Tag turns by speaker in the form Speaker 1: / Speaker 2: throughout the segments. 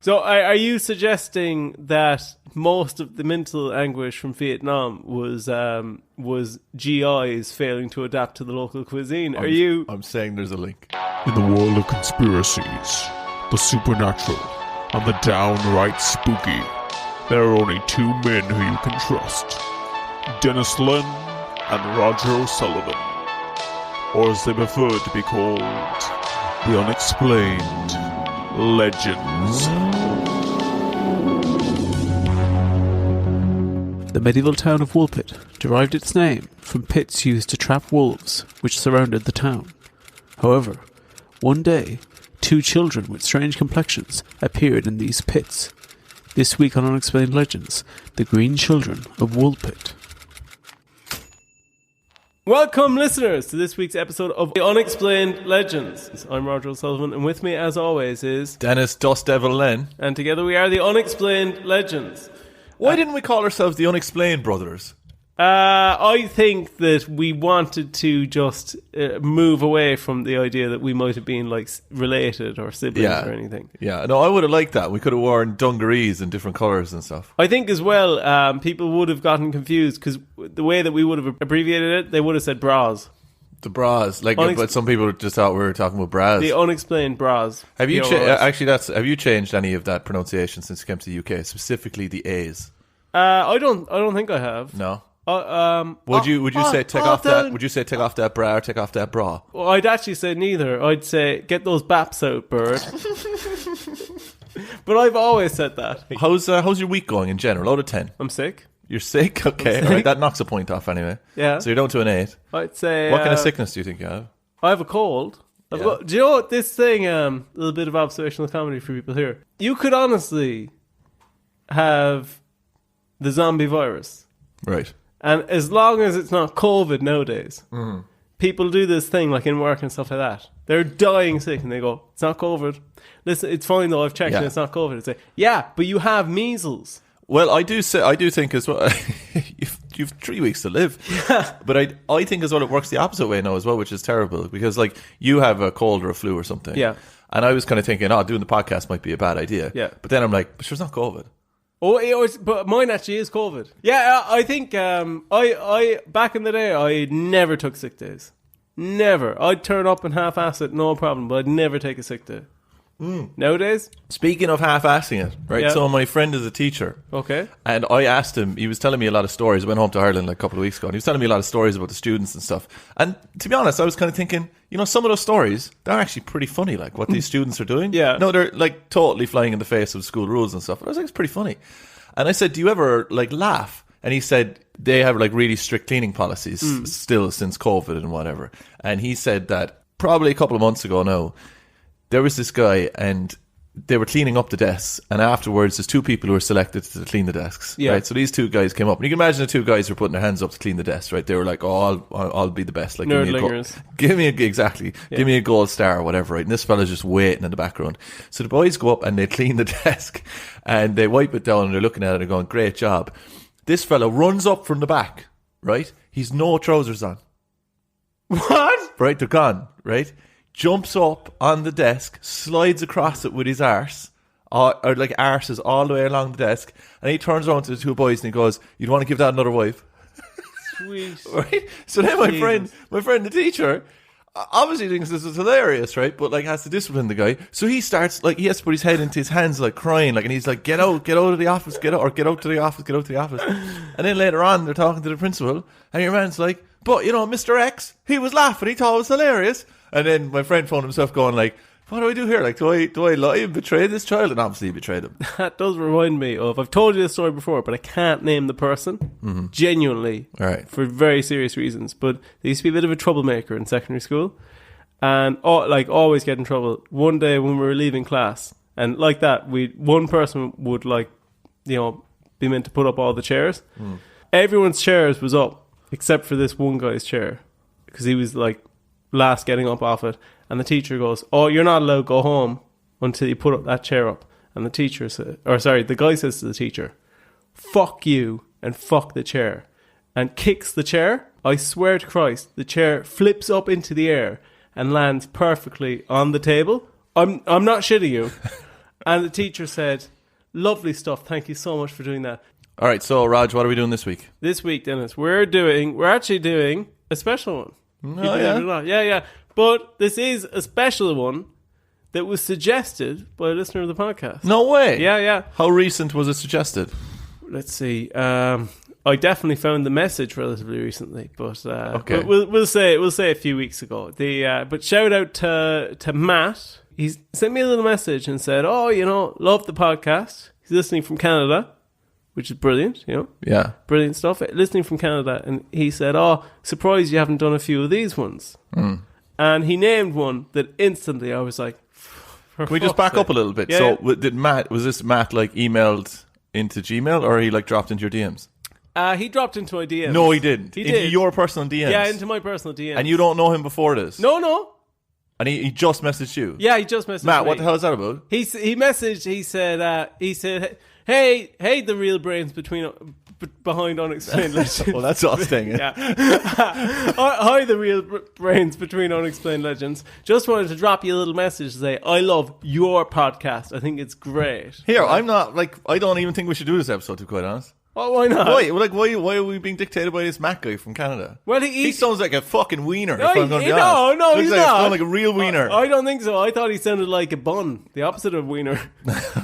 Speaker 1: So are you suggesting that most of the mental anguish from Vietnam was GIs failing to adapt to the local cuisine?
Speaker 2: I'm saying there's a link.
Speaker 3: In the world of conspiracies, the supernatural, and the downright spooky, there are only two men who you can trust. Denis Len and Roger O'Sullivan. Or as they prefer to be called, the Unexplained Legends.
Speaker 4: The medieval town of Woolpit derived its name from pits used to trap wolves which surrounded the town. However, one day, two children with strange complexions appeared in these pits. This week on Unexplained Legends, the Green Children of Woolpit.
Speaker 1: Welcome, listeners, to this week's episode of The Unexplained Legends. I'm Roger O'Sullivan, and with me, as always, is...
Speaker 2: Dennis Dust Devil Len.
Speaker 1: And together we are The Unexplained Legends.
Speaker 2: Why didn't we call ourselves the Unexplained Brothers?
Speaker 1: I think that we wanted to just move away from the idea that we might have been like related or siblings or anything.
Speaker 2: Yeah, no, I would have liked that. We could have worn dungarees in different colours and stuff.
Speaker 1: I think as well, people would have gotten confused because the way that we would have abbreviated it, they would have said bras.
Speaker 2: The bras, but some people just thought we were talking about bras.
Speaker 1: The unexplained bras.
Speaker 2: Have you have you changed any of that pronunciation since you came to the UK, specifically the A's?
Speaker 1: I don't think I have.
Speaker 2: No. Would you say take off that bra or take off that bra?
Speaker 1: Well, I'd actually say neither. I'd say get those baps out, bird. But I've always said that.
Speaker 2: How's your week going in general? Out of 10.
Speaker 1: I'm sick.
Speaker 2: You're sick? Okay, all right, that knocks a point off anyway.
Speaker 1: Yeah.
Speaker 2: So you're down to an 8.
Speaker 1: I'd say.
Speaker 2: What kind of sickness do you think you have?
Speaker 1: I have a cold. Do you know what this thing? A little bit of observational comedy for people here. You could honestly have the zombie virus,
Speaker 2: right?
Speaker 1: And as long as it's not COVID nowadays, people do this thing like in work and stuff like that. They're dying sick and they go, "It's not COVID. Listen, it's fine though. I've checked and it's not COVID." It's like, yeah, but you have measles.
Speaker 2: Well, I do think as well. You've 3 weeks to live, but I think as well it works the opposite way now as well, which is terrible because like you have a cold or a flu or something, and I was kind of thinking, doing the podcast might be a bad idea, but then I'm like, but sure, it's not COVID.
Speaker 1: But mine actually is COVID. Yeah, I think I back in the day I never took sick days. Never. I'd turn up and half-ass it, no problem, but I'd never take a sick day. Nowadays?
Speaker 2: Speaking of half-assing it, right? Yeah. So my friend is a teacher.
Speaker 1: Okay.
Speaker 2: And I asked him, he was telling me a lot of stories. I went home to Ireland like a couple of weeks ago, and he was telling me a lot of stories about the students and stuff. And to be honest, I was kind of thinking, some of those stories, they're actually pretty funny, like what these students are doing.
Speaker 1: Yeah.
Speaker 2: No, they're like totally flying in the face of school rules and stuff. But I was like, it's pretty funny. And I said, do you ever like laugh? And he said they have like really strict cleaning policies still since COVID and whatever. And he said that probably a couple of months ago now, there was this guy and they were cleaning up the desks, and afterwards there's two people who were selected to clean the desks, right? So these two guys came up, and you can imagine the two guys were putting their hands up to clean the desks, right? They were like, I'll be the best, like
Speaker 1: nerdlingers.
Speaker 2: Give me a gold star or whatever, right? And this fella's just waiting in the background. So the boys go up and they clean the desk and they wipe it down and they're looking at it and going, great job. This fella runs up from the back, right? He's no trousers on.
Speaker 1: What?
Speaker 2: Right, they're gone, right? Jumps up on the desk, slides across it with his arse, or like arses all the way along the desk, and he turns around to the two boys and he goes, "You'd want to give that another wipe?"
Speaker 1: Sweet.
Speaker 2: Right? So then my friend the teacher, obviously thinks this is hilarious, right? But like has to discipline the guy. So he starts like he has to put his head into his hands like crying, like, and he's like, get out of the office, get out to the office. And then later on they're talking to the principal and your man's like, but Mr. X, he was laughing, he thought it was hilarious. And then my friend found himself going like, what do I do here? Like, do I lie and betray this child? And obviously he betrayed him.
Speaker 1: That does remind me of, I've told you this story before, but I can't name the person, genuinely, for very serious reasons. But they used to be a bit of a troublemaker in secondary school, and always get in trouble. One day when we were leaving class, and like that, one person would be meant to put up all the chairs. Everyone's chairs was up except for this one guy's chair, because he was like last getting up off it, and the teacher goes, "Oh, you're not allowed to go home until you put up that chair up." And the guy says to the teacher, "Fuck you and fuck the chair," and kicks the chair. I swear to Christ, the chair flips up into the air and lands perfectly on the table. I'm not shitting you. And the teacher said, lovely stuff. Thank you so much for doing that.
Speaker 2: All right, so Raj, what are we doing this week?
Speaker 1: This week, Dennis, we're actually doing a special one.
Speaker 2: Oh, yeah?
Speaker 1: Yeah. But this is a special one that was suggested by a listener of the podcast.
Speaker 2: No way.
Speaker 1: Yeah.
Speaker 2: How recent was it suggested?
Speaker 1: Let's see. I definitely found the message relatively recently, but
Speaker 2: okay.
Speaker 1: But we'll say a few weeks ago. But shout out to Matt. He's sent me a little message and said, "Oh, love the podcast." He's listening from Canada, which is brilliant.
Speaker 2: Yeah,
Speaker 1: brilliant stuff. Listening from Canada, and he said, "Oh, surprised you haven't done a few of these ones." And he named one that instantly I was like,
Speaker 2: "Can we just back up a little bit?"
Speaker 1: Yeah,
Speaker 2: so was this Matt like emailed into Gmail, or he like dropped into your DMs?
Speaker 1: He dropped into my DMs.
Speaker 2: No, he didn't.
Speaker 1: He
Speaker 2: into
Speaker 1: did.
Speaker 2: your personal DMs.
Speaker 1: Yeah, into my personal DMs.
Speaker 2: And you don't know him before this?
Speaker 1: No.
Speaker 2: And he just messaged you?
Speaker 1: Yeah, he just messaged
Speaker 2: Matt,
Speaker 1: me.
Speaker 2: what the hell is that about?
Speaker 1: He messaged, he said, hey, the real brains behind Unexplained Legends.
Speaker 2: Well, that's us thing.
Speaker 1: Yeah. Hi, the real brains between Unexplained Legends. Just wanted to drop you a little message to say, I love your podcast. I think it's great.
Speaker 2: Here, I'm not, I don't even think we should do this episode, to be quite honest.
Speaker 1: Well, why not?
Speaker 2: Why are we being dictated by this Mac guy from Canada?
Speaker 1: Well,
Speaker 2: he sounds like a fucking wiener.
Speaker 1: No,
Speaker 2: if I'm going to be honest.
Speaker 1: No,
Speaker 2: he's
Speaker 1: he's
Speaker 2: not.
Speaker 1: not.
Speaker 2: Sounds like a real wiener.
Speaker 1: I don't think so. I thought he sounded like a bun, the opposite of wiener.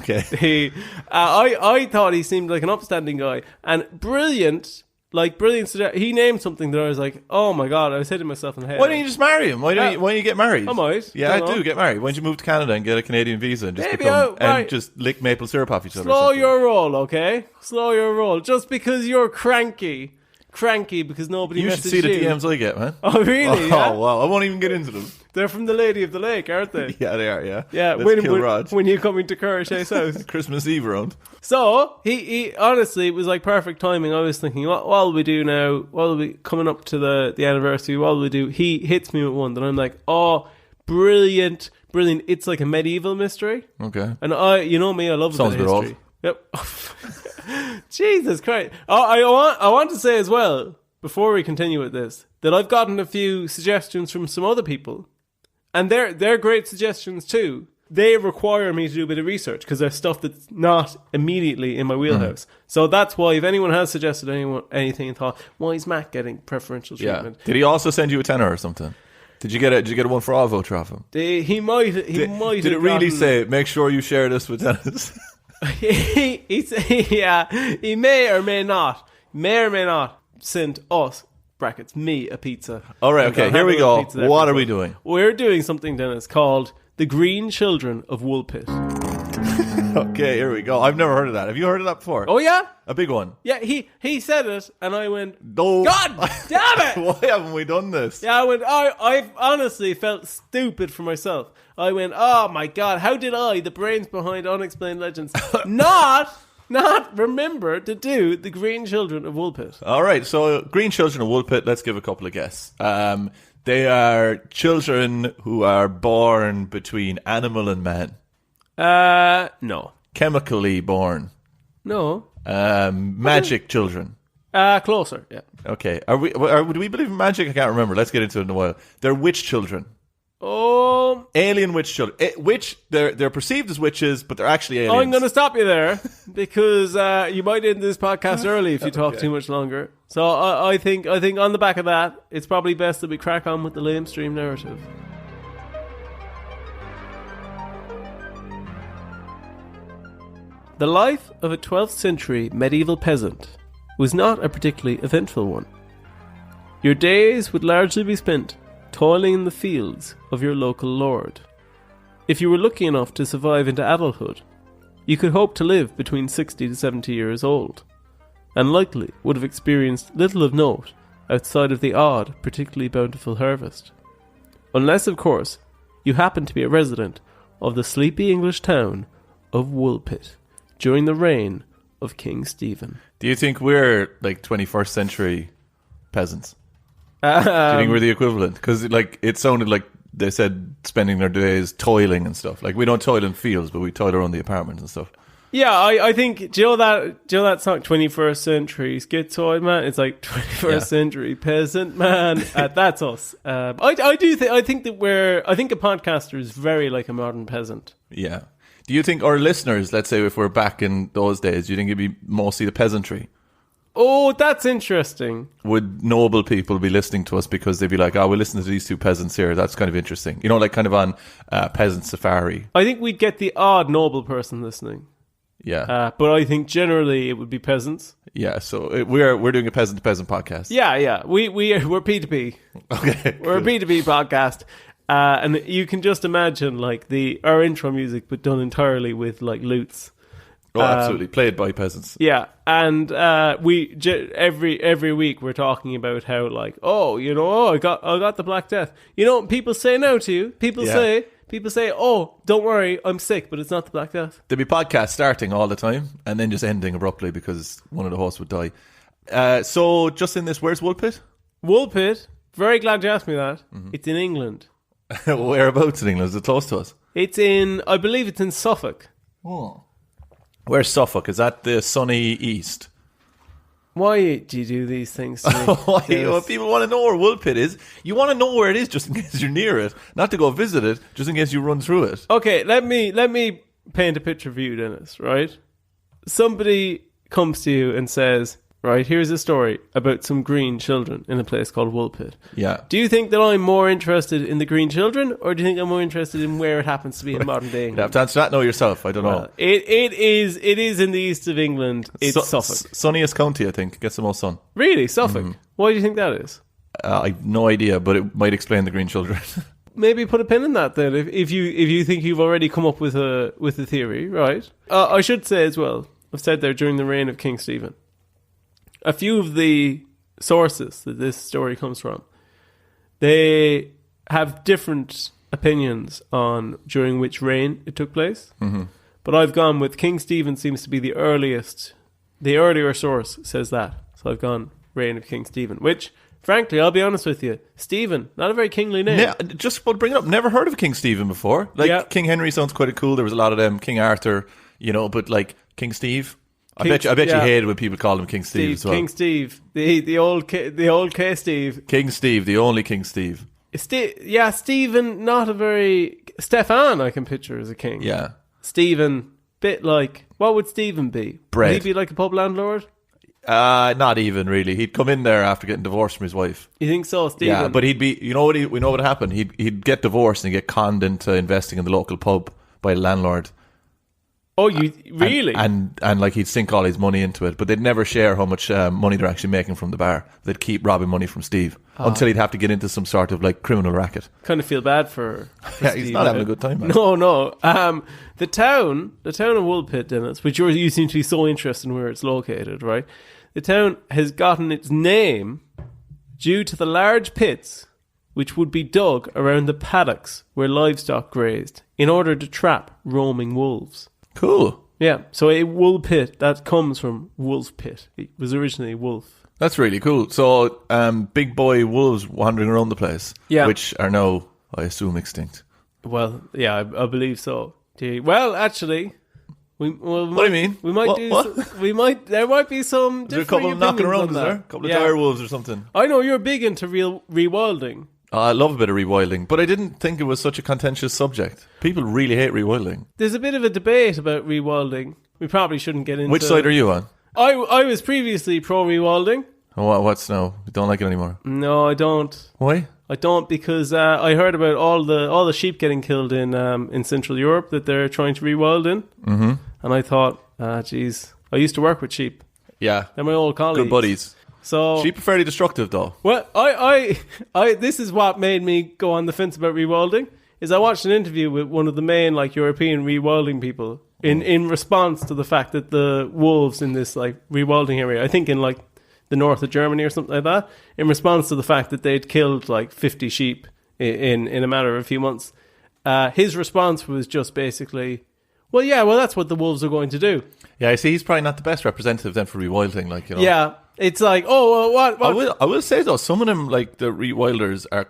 Speaker 2: Okay.
Speaker 1: I thought he seemed like an upstanding guy and brilliant. He named something that I was like, oh my god, I was hitting myself in the head.
Speaker 2: Why don't you just marry him? Why don't you get married?
Speaker 1: I might.
Speaker 2: Yeah, I do get married. Why don't you move to Canada and get a Canadian visa and just just lick maple syrup off each other?
Speaker 1: Slow your roll, okay? Slow your roll. Just because you're cranky because nobody messaged you.
Speaker 2: You should see the DMs I get, man.
Speaker 1: Oh, really? Yeah?
Speaker 2: Oh, wow. I won't even get into them.
Speaker 1: They're from the Lady of the Lake, aren't they?
Speaker 2: Yeah, they are, yeah.
Speaker 1: Yeah, when you're coming to Currashay's house.
Speaker 2: Christmas Eve around.
Speaker 1: So, he honestly, it was like perfect timing. I was thinking, what will we do now? What will we, coming up to the anniversary, what will we do? He hits me with one that I'm like, oh, brilliant. It's like a medieval mystery.
Speaker 2: Okay.
Speaker 1: And you know me, I love
Speaker 2: Sounds
Speaker 1: a bit of history. Yep. Jesus Christ. I want to say as well, before we continue with this, that I've gotten a few suggestions from some other people. And they're great suggestions too. They require me to do a bit of research because there's stuff that's not immediately in my wheelhouse. So that's why if anyone has suggested anything and thought, why is Matt getting preferential treatment?
Speaker 2: Yeah. Did he also send you a tenner or something? Did you get a one for all voucher off him?
Speaker 1: He might.
Speaker 2: Did it really say, make sure you share this with Dennis?
Speaker 1: he may or may not send us brackets me a pizza.
Speaker 2: All right, okay, here we go. What are we doing?
Speaker 1: We're doing something, Dennis, called The Green Children of Woolpit.
Speaker 2: Okay, here we go. I've never heard of that. Have you heard of that before?
Speaker 1: Oh yeah,
Speaker 2: a big one.
Speaker 1: Yeah, he said it, and I went,
Speaker 2: no.
Speaker 1: God damn it!
Speaker 2: Why haven't we done this?
Speaker 1: Yeah, I've honestly felt stupid for myself. I went, oh my God, how did I, the brains behind Unexplained Legends, not remember to do The Green Children of Woolpit?
Speaker 2: All right, so Green Children of Woolpit, let's give a couple of guesses. They are children who are born between animal and man.
Speaker 1: No.
Speaker 2: Chemically born.
Speaker 1: No.
Speaker 2: Magic children.
Speaker 1: Closer, yeah.
Speaker 2: Okay. Do we believe in magic? I can't remember. Let's get into it in a while. They're witch children. Alien witch children. They're perceived as witches, but they're actually aliens.
Speaker 1: I'm going to stop you there because you might end this podcast early if you talk too much longer. So I think on the back of that, it's probably best that we crack on with the lamestream narrative. The life of a 12th century medieval peasant was not a particularly eventful one. Your days would largely be spent toiling in the fields of your local lord. If you were lucky enough to survive into adulthood, you could hope to live between 60 to 70 years old, and likely would have experienced little of note outside of the odd, particularly bountiful harvest. Unless, of course, you happen to be a resident of the sleepy English town of Woolpit during the reign of King Stephen.
Speaker 2: Do you think we're like 21st century peasants? Do you think we're the equivalent? Because it sounded like they said spending their days toiling and stuff. Like we don't toil in fields, but we toil around the apartments and stuff.
Speaker 1: Yeah, I think, do you know that song 21st century schizoid man? It's like 21st century peasant man. That's us. I think a podcaster is very like a modern peasant.
Speaker 2: Yeah. Do you think our listeners, let's say if we're back in those days, do you think it'd be mostly the peasantry?
Speaker 1: Oh, that's interesting.
Speaker 2: Would noble people be listening to us because they'd be like, oh, we'll listen to these two peasants here. That's kind of interesting. You know, like kind of on peasant safari.
Speaker 1: I think we'd get the odd noble person listening.
Speaker 2: Yeah.
Speaker 1: But I think generally it would be peasants.
Speaker 2: Yeah, so we're doing a peasant-to-peasant podcast.
Speaker 1: Yeah. We're P2P.
Speaker 2: Okay.
Speaker 1: We're a P2P podcast. And you can just imagine like our intro music, but done entirely with like lutes.
Speaker 2: Oh, absolutely. Played by peasants.
Speaker 1: Yeah, and every week we're talking about how like, I got the Black Death. You know what people say now to you? People say, oh, don't worry, I'm sick, but it's not the Black Death.
Speaker 2: There'd be podcasts starting all the time and then just ending abruptly because one of the hosts would die. So just in this, where's Woolpit?
Speaker 1: Woolpit, very glad you asked me that. Mm-hmm. It's in England.
Speaker 2: Whereabouts in England? Is it close to us?
Speaker 1: I believe it's in Suffolk.
Speaker 2: Oh. Where's Suffolk? Is that the sunny east?
Speaker 1: Why do you do these things to me?
Speaker 2: Well, people want to know where Woolpit is. You want to know where it is just in case you're near it. Not to go visit it, just in case you run through it.
Speaker 1: Okay, let me paint a picture for you, Dennis, right? Somebody comes to you and says, right, here's a story about some green children in a place called Woolpit.
Speaker 2: Yeah.
Speaker 1: Do you think that I'm more interested in the green children, or do you think I'm more interested in where it happens to be in modern day England?
Speaker 2: You have to answer that now yourself. I don't know.
Speaker 1: It is in the east of England. It's Suffolk.
Speaker 2: Sunniest county, I think. Gets the most sun.
Speaker 1: Really? Suffolk? Mm-hmm. Why do you think that is?
Speaker 2: I have no idea, but it might explain the green children.
Speaker 1: Maybe put a pin in that then, if you think you've already come up with a theory, right? I should say as well, I've said there during the reign of King Stephen. A few of the sources that this story comes from, they have different opinions on during which reign it took place. Mm-hmm. But I've gone with King Stephen seems to be the earliest. The earlier source says that. So I've gone reign of King Stephen, which, frankly, I'll be honest with you, Stephen, not a very kingly name.
Speaker 2: Yeah, just to bring it up, never heard of King Stephen before. King Henry sounds quite cool. There was a lot of them. King Arthur, but like King Steve. I bet you hated when people called him King Steve as well.
Speaker 1: King Steve, the old K Steve.
Speaker 2: King Steve, the only King Steve.
Speaker 1: Stephen, not a very... Stefan, I can picture as a king.
Speaker 2: Yeah.
Speaker 1: Stephen, bit like... What would Stephen be?
Speaker 2: Bread.
Speaker 1: Would he be like a pub landlord?
Speaker 2: Not even really. He'd come in there after getting divorced from his wife.
Speaker 1: You think so, Stephen?
Speaker 2: Yeah, but he'd be... we know what happened. He'd get divorced and get conned into investing in the local pub by the landlord.
Speaker 1: Oh, you really?
Speaker 2: And like he'd sink all his money into it, but they'd never share how much money they're actually making from the bar. They'd keep robbing money from Steve until he'd have to get into some sort of like criminal racket.
Speaker 1: Kind of feel bad for
Speaker 2: yeah,
Speaker 1: Steve,
Speaker 2: he's not having a good time, man.
Speaker 1: No. The town of Woolpit, Dennis, which you seem to be so interested in where it's located, right? The town has gotten its name due to the large pits which would be dug around the paddocks where livestock grazed in order to trap roaming wolves.
Speaker 2: Cool.
Speaker 1: Yeah, so a wool pit, that comes from wolf pit. It was originally wolf.
Speaker 2: That's really cool. So, big boy wolves wandering around the place, which are now, I assume, extinct.
Speaker 1: Well, yeah, I believe so. Well, actually,
Speaker 2: what do you mean?
Speaker 1: We might there might be some different
Speaker 2: There's a couple knocking around, is there? A couple of dire wolves or something.
Speaker 1: I know you're big into rewilding.
Speaker 2: I love a bit of rewilding, but I didn't think it was such a contentious subject. People really hate rewilding.
Speaker 1: There's a bit of a debate about rewilding. We probably shouldn't get into...
Speaker 2: Which side are you on?
Speaker 1: I was previously pro-rewilding.
Speaker 2: Oh, what's now? You don't like it anymore?
Speaker 1: No, I don't.
Speaker 2: Why?
Speaker 1: I don't because I heard about all the sheep getting killed in Central Europe that they're trying to rewild in. Mm-hmm. And I thought, geez, I used to work with sheep.
Speaker 2: Yeah.
Speaker 1: They're my old colleagues.
Speaker 2: Good buddies.
Speaker 1: So
Speaker 2: sheep are fairly destructive, though.
Speaker 1: Well, I this is what made me go on the fence about rewilding. Is I watched an interview with one of the main European rewilding people in response to the fact that the wolves in this rewilding area, I think in the north of Germany or something like that, in response to the fact that they'd killed 50 sheep in a matter of a few months, his response was just basically, well, that's what the wolves are going to do. Yeah,
Speaker 2: I see. He's probably not the best representative then for rewilding,
Speaker 1: Yeah. It's what?
Speaker 2: I will say though, some of them, the rewilders, are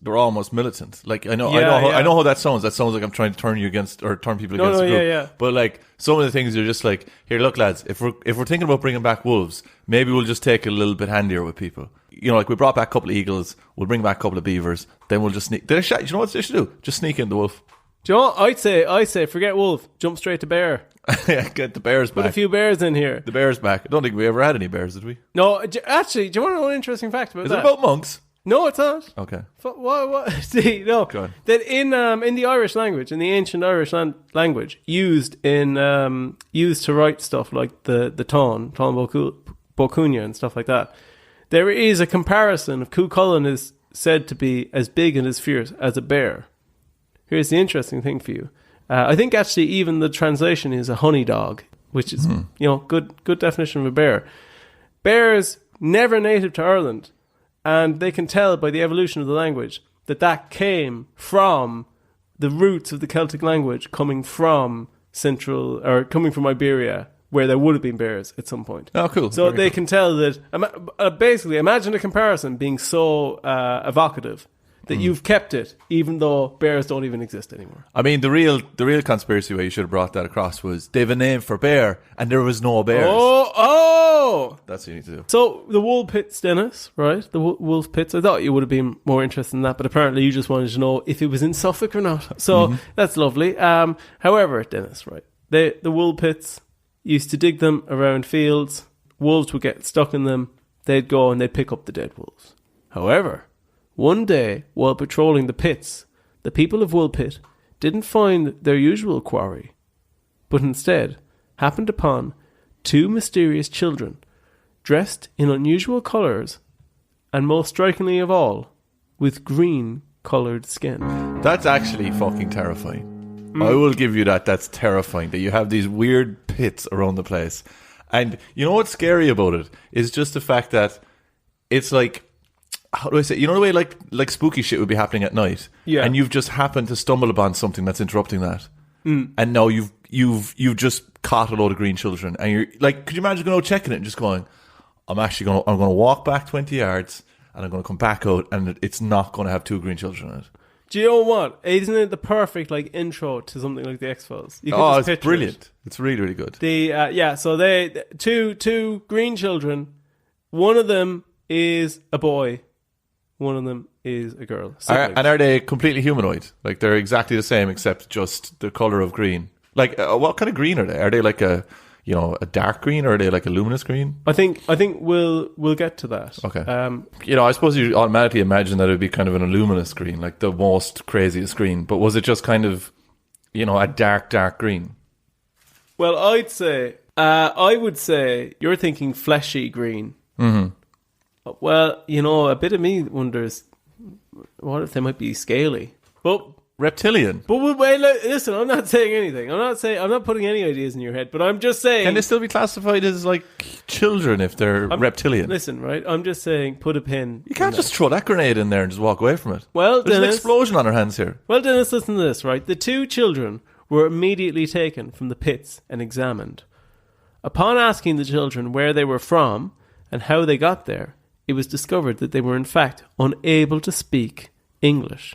Speaker 2: they're almost militant. I know how that sounds. That sounds like I'm trying to turn you against, or turn people against the group.
Speaker 1: Yeah.
Speaker 2: But some of the things you're just here, look, lads, if we're thinking about bringing back wolves, maybe we'll just take it a little bit handier with people. We brought back a couple of eagles, we'll bring back a couple of beavers, then we'll just sneak. You know what they should do? Just sneak in the wolf.
Speaker 1: Do you know what? I'd say forget wolf, jump straight to bear.
Speaker 2: Get the bears back.
Speaker 1: Put a few bears in here.
Speaker 2: The bears back. I don't think we ever had any bears, did we?
Speaker 1: No, actually, do you want to know an interesting fact about
Speaker 2: Is
Speaker 1: that?
Speaker 2: it about monks?
Speaker 1: No, it's not.
Speaker 2: Okay.
Speaker 1: What? See, no.
Speaker 2: Go on.
Speaker 1: That in the Irish language, in the ancient Irish language, used to write stuff like the Tán Bocúna and stuff like that, there is a comparison of Cuchulainn is said to be as big and as fierce as a bear. Here's the interesting thing for you. I think actually even the translation is a honey dog, which is good definition of a bear. Bears never native to Ireland. And they can tell by the evolution of the language that came from the roots of the Celtic language coming from Iberia, where there would have been bears at some point.
Speaker 2: Oh, cool.
Speaker 1: So they can tell that, basically, imagine a comparison being so evocative that you've kept it, even though bears don't even exist anymore.
Speaker 2: I mean, the real conspiracy way you should have brought that across was they have a name for bear, and there was no bears.
Speaker 1: Oh!
Speaker 2: That's what you need to do.
Speaker 1: So, the Woolpits, Denis, right? The wolf pits. I thought you would have been more interested in that, but apparently you just wanted to know if it was in Suffolk or not. So, that's lovely. However, Denis, right? The Woolpits used to dig them around fields. Wolves would get stuck in them. They'd go and they'd pick up the dead wolves. However, one day, while patrolling the pits, the people of Woolpit didn't find their usual quarry, but instead happened upon two mysterious children, dressed in unusual colours, and most strikingly of all, with green-coloured skin.
Speaker 2: That's actually fucking terrifying. I will give you that. That's terrifying, that you have these weird pits around the place. And you know what's scary about it? Is just the fact that it's like, how do I say? You know the way like spooky shit would be happening at night, and you've just happened to stumble upon something that's interrupting that, and now you've just caught a load of green children, and you're like, could you imagine going out checking it and just going, I'm going to walk back 20 yards, and I'm going to come back out, and it's not going to have two green children in it.
Speaker 1: Do you know what? Isn't it the perfect intro to something like the X-Files?
Speaker 2: It's brilliant. It's really, really good.
Speaker 1: So they two green children. One of them is a boy. One of them is a girl.
Speaker 2: And are they completely humanoid? Like they're exactly the same except just the colour of green? Like what kind of green are they? Are they like a dark green, or are they like a luminous green?
Speaker 1: I think we'll get to that.
Speaker 2: Okay. I suppose you automatically imagine that it would be kind of an luminous green, like the most craziest green. But was it just kind of, a dark green?
Speaker 1: Well, I would say you're thinking fleshy green.
Speaker 2: Mm-hmm.
Speaker 1: Well, a bit of me wonders, what if they might be scaly? But
Speaker 2: reptilian.
Speaker 1: But wait, listen, I'm not saying anything. I'm not putting any ideas in your head, but I'm just saying.
Speaker 2: Can they still be classified as like children if they're reptilian?
Speaker 1: Listen, right? I'm just saying, put a pin.
Speaker 2: You can't just throw that grenade in there and just walk away from it.
Speaker 1: Well,
Speaker 2: there's an explosion on our hands here.
Speaker 1: Well, Dennis, listen to this, right? The two children were immediately taken from the pits and examined. Upon asking the children where they were from and how they got there, it was discovered that they were in fact unable to speak English,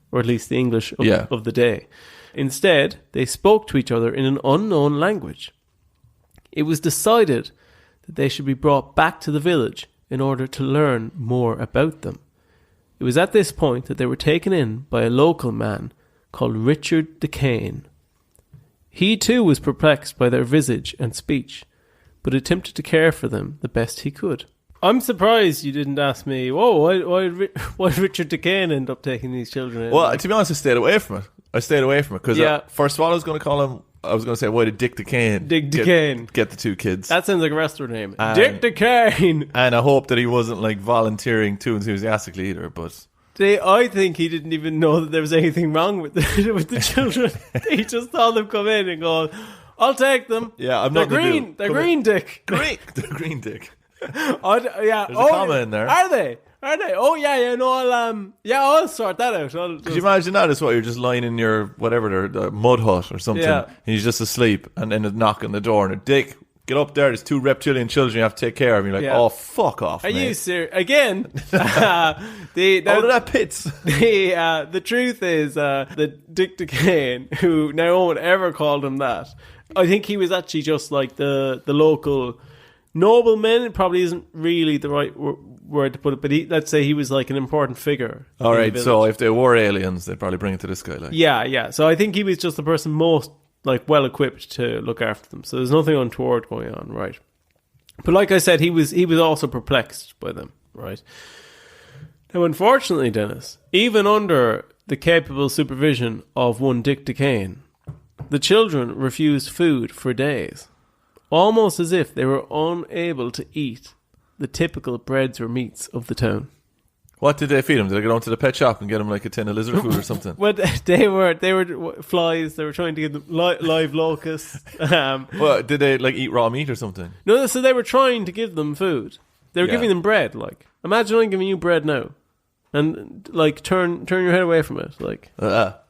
Speaker 1: or at least the English of the day. Instead, they spoke to each other in an unknown language. It was decided that they should be brought back to the village in order to learn more about them. It was at this point that they were taken in by a local man called Richard de Cain. He too was perplexed by their visage and speech, but attempted to care for them the best he could. I'm surprised you didn't ask me, why did Richard de Cain end up taking these children in?
Speaker 2: Well, to be honest, I stayed away from it. Because first of all, I was going to say, why did Dick de Cain get the two kids?
Speaker 1: That sounds like a restaurant name. Dick de Cain!
Speaker 2: And I hope that he wasn't volunteering too enthusiastically either, but...
Speaker 1: I think he didn't even know that there was anything wrong with the children. He just saw them come in and go, I'll take them.
Speaker 2: Yeah, I'm not
Speaker 1: green. They're green, Dick.
Speaker 2: Great. They're green, Dick.
Speaker 1: There's
Speaker 2: a comma in there.
Speaker 1: Are they? Oh yeah. No, I'll sort that out.
Speaker 2: Could you imagine that? It's what you're just lying in your the mud hut or something, and he's just asleep, and then a knock on the door, and Dick, get up there. There's two reptilian children you have to take care of. And you're like, oh, fuck off.
Speaker 1: Are
Speaker 2: mate.
Speaker 1: You serious? Again,
Speaker 2: that pits.
Speaker 1: The truth is that Dick de Cain, who no one ever called him that, I think he was actually just like the local Nobleman probably isn't really the right word to put it, but let's say he was like an important figure.
Speaker 2: All right, so if they were aliens, they'd probably bring it to this guy. Like.
Speaker 1: Yeah. So I think he was just the person most like well equipped to look after them. So there's nothing untoward going on, right? But like I said, he was also perplexed by them, right? Now, unfortunately, Dennis, even under the capable supervision of one Dick Duquesne, the children refused food for days, almost as if they were unable to eat the typical breads or meats of the town.
Speaker 2: What did they feed them? Did they go down to the pet shop and get them like a tin of lizard food or something?
Speaker 1: Well, they were flies. They were trying to give them live locusts.
Speaker 2: Well, did they like eat raw meat or something?
Speaker 1: No, so they were trying to give them food. They were giving them bread. Like, imagine I'm giving you bread now, and like turn your head away from it. Like, but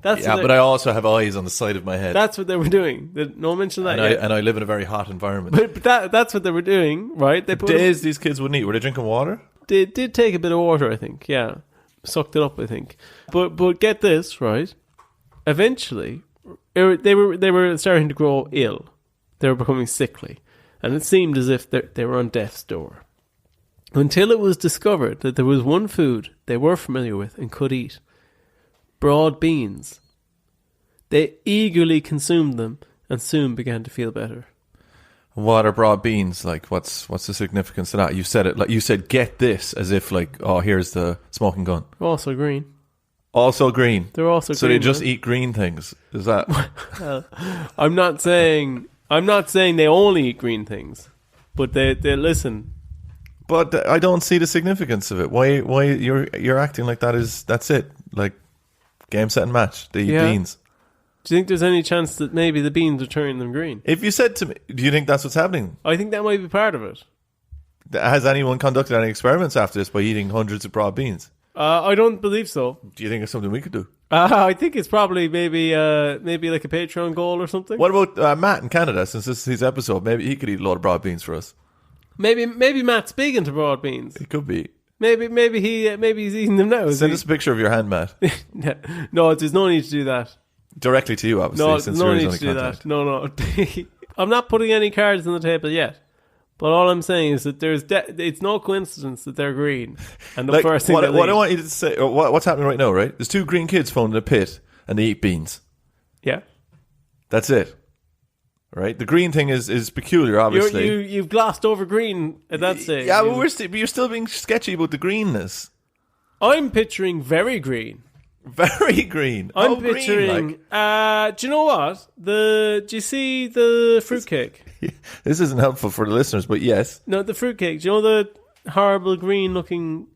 Speaker 1: I also have eyes on the side of my head. That's what they were doing. No one mentioned that yet.
Speaker 2: And I live in a very hot environment.
Speaker 1: But that's what they were doing, right? They put
Speaker 2: days these kids wouldn't eat. Were they drinking water?
Speaker 1: They did take a bit of water, I think. Yeah, sucked it up, I think. But get this, right? Eventually, they were starting to grow ill. They were becoming sickly, and it seemed as if they were on death's door. Until it was discovered that there was one food they were familiar with and could eat: broad beans. They eagerly consumed them and soon began to feel better.
Speaker 2: What are broad beans? Like, what's the significance of that? You said it like you said. Get this, as if like, oh, here's the smoking gun.
Speaker 1: They're also green.
Speaker 2: Also green.
Speaker 1: They're also
Speaker 2: so
Speaker 1: green.
Speaker 2: They just eat green things. Is that?
Speaker 1: Well, I'm not saying they only eat green things, but they listen.
Speaker 2: But I don't see the significance of it. Why you're acting like that's it? Like, game, set, and match. They eat beans.
Speaker 1: Do you think there's any chance that maybe the beans are turning them green?
Speaker 2: If you said to me, do you think that's what's happening?
Speaker 1: I think that might be part of it.
Speaker 2: Has anyone conducted any experiments after this by eating hundreds of broad beans?
Speaker 1: I don't believe so.
Speaker 2: Do you think it's something we could do?
Speaker 1: I think it's probably maybe like a Patreon goal or something.
Speaker 2: What about Matt in Canada? Since this is his episode, maybe he could eat a lot of broad beans for us.
Speaker 1: Maybe Matt's big into broad beans.
Speaker 2: It could be.
Speaker 1: Maybe he's eating them now.
Speaker 2: Send us a picture of your hand, Matt.
Speaker 1: No, there's no need to do that.
Speaker 2: Directly to you, obviously.
Speaker 1: No,
Speaker 2: since
Speaker 1: no need to do that. No. I'm not putting any cards on the table yet. But all I'm saying is that it's no coincidence that they're green. And the first thing
Speaker 2: what I want you to say, or what's happening right now, right? There's two green kids found in a pit, and they eat beans.
Speaker 1: Yeah.
Speaker 2: That's it. Right? The green thing is peculiar, obviously.
Speaker 1: You've glossed over green at that stage.
Speaker 2: Yeah, but you're still being sketchy about the greenness.
Speaker 1: I'm picturing very green.
Speaker 2: Very green.
Speaker 1: I'm picturing.
Speaker 2: Green, like?
Speaker 1: Do you know what? Do you see the fruitcake?
Speaker 2: This isn't helpful for the listeners, but yes.
Speaker 1: No, the fruitcake. Do you know the horrible green-looking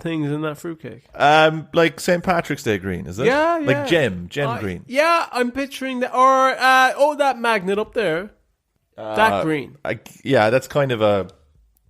Speaker 1: things in that fruitcake?
Speaker 2: Like St. Patrick's Day green, is it?
Speaker 1: Yeah.
Speaker 2: Like gem green.
Speaker 1: Yeah, I'm picturing that. Or that magnet up there. That green.
Speaker 2: That's kind of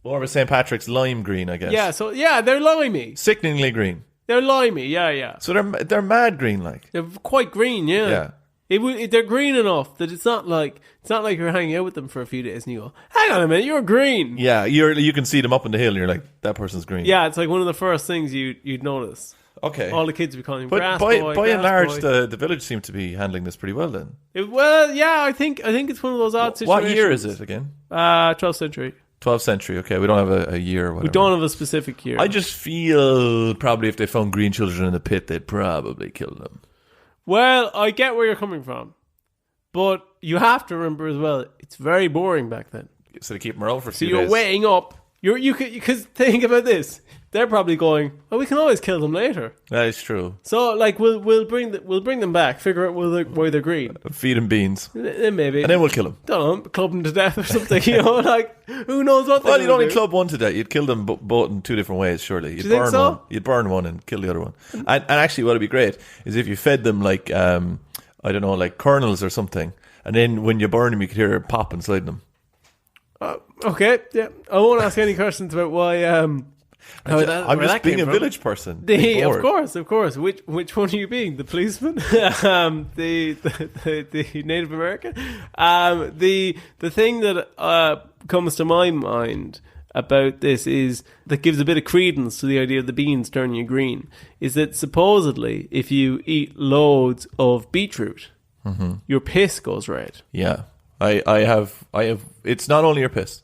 Speaker 2: more of a St. Patrick's lime green, I guess.
Speaker 1: Yeah. So they're limey.
Speaker 2: Sickeningly green.
Speaker 1: They're limey, yeah.
Speaker 2: So they're mad green, like.
Speaker 1: They're quite green, yeah. They're green enough that it's not like you're hanging out with them for a few days and you go, hang on a minute, you're green.
Speaker 2: Yeah, you can see them up on the hill and you're like, that person's green.
Speaker 1: Yeah, it's like one of the first things you'd notice.
Speaker 2: Okay.
Speaker 1: All the kids would be calling him
Speaker 2: but
Speaker 1: grass
Speaker 2: by
Speaker 1: boy,
Speaker 2: and large,
Speaker 1: boy.
Speaker 2: the village seem to be handling this pretty well then.
Speaker 1: I think it's one of those odd situations.
Speaker 2: What year is it again?
Speaker 1: 12th century.
Speaker 2: 12th century, okay. We don't have a year or whatever.
Speaker 1: We don't have a specific year.
Speaker 2: I just feel probably if they found green children in the pit, they'd probably kill them.
Speaker 1: Well, I get where you're coming from. But you have to remember as well, it's very boring back then.
Speaker 2: So they keep them around for a few
Speaker 1: days. So you're weighing up. Because think about this. They're probably going, well, we can always kill them later.
Speaker 2: That is true.
Speaker 1: So, like, we'll bring them back. Figure out why they're green.
Speaker 2: Feed them beans.
Speaker 1: Maybe.
Speaker 2: And then we'll kill them.
Speaker 1: Don't know, club them to death or something. Like, who knows what?
Speaker 2: Well, you'd only club one to death. You'd kill them both in two different ways. Surely,
Speaker 1: you'd burn so?
Speaker 2: One. You'd burn one and kill the other one. And actually, what would be great is if you fed them like I don't know, like kernels or something, and then when you burn them, you could hear it pop inside them.
Speaker 1: Okay, yeah. I won't ask any questions about why. I'm
Speaker 2: just being a village person.
Speaker 1: Of course. Which one are you being? The policeman? the Native American? The thing that comes to my mind about this is that gives a bit of credence to the idea of the beans turning you green is that supposedly if you eat loads of beetroot, your piss goes red.
Speaker 2: Yeah. I have. It's not only your piss.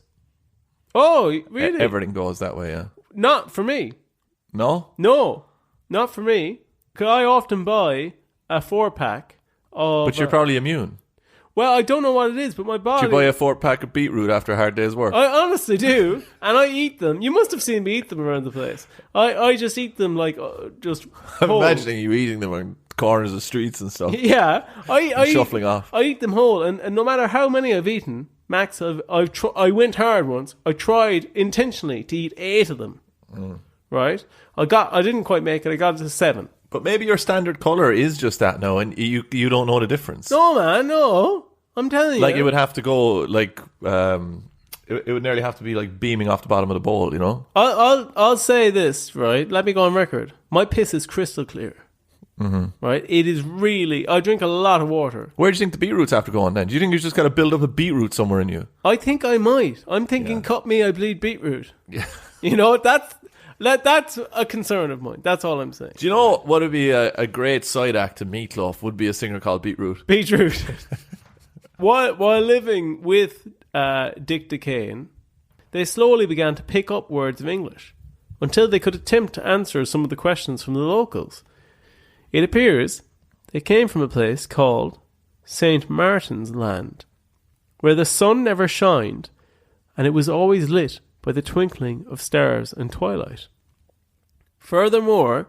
Speaker 1: Oh, really?
Speaker 2: Everything goes that way, yeah.
Speaker 1: Not for me.
Speaker 2: No?
Speaker 1: No, not for me. Because I often buy a 4-pack of...
Speaker 2: But you're probably immune.
Speaker 1: Well, I don't know what it is, but my body...
Speaker 2: Do you buy a 4-pack of beetroot after a hard day's work?
Speaker 1: I honestly do, and I eat them. You must have seen me eat them around the place. I just eat them like just
Speaker 2: I'm
Speaker 1: whole.
Speaker 2: imagining you eating them on corners of streets and stuff.
Speaker 1: Yeah, I
Speaker 2: shuffling off.
Speaker 1: I eat them whole, and no matter how many I've eaten, Max, I went hard once. I tried intentionally to eat 8 of them. Right? I didn't quite make it. I got it to 7.
Speaker 2: But maybe your standard colour is just that now, and you don't know the difference.
Speaker 1: No, man, no. I'm telling you.
Speaker 2: Like, it would have to go, like, it would nearly have to be, like, beaming off the bottom of the bowl, you know?
Speaker 1: I'll say this, right? Let me go on record. My piss is crystal clear. Mm-hmm. Right? It is really... I drink a lot of water.
Speaker 2: Where do you think the beetroots have to go on then? Do you think you just got to build up a beetroot somewhere in you?
Speaker 1: I think I might. I'm thinking, cut me, I bleed beetroot.
Speaker 2: Yeah.
Speaker 1: You know, that's a concern of mine. That's all I'm saying.
Speaker 2: Do you know what would be a great side act to Meatloaf? Would be a singer called Beetroot.
Speaker 1: Beetroot. While living with Dick DeCane, they slowly began to pick up words of English until they could attempt to answer some of the questions from the locals. It appears they came from a place called St. Martin's Land, where the sun never shined and it was always lit by the twinkling of stars and twilight. Furthermore,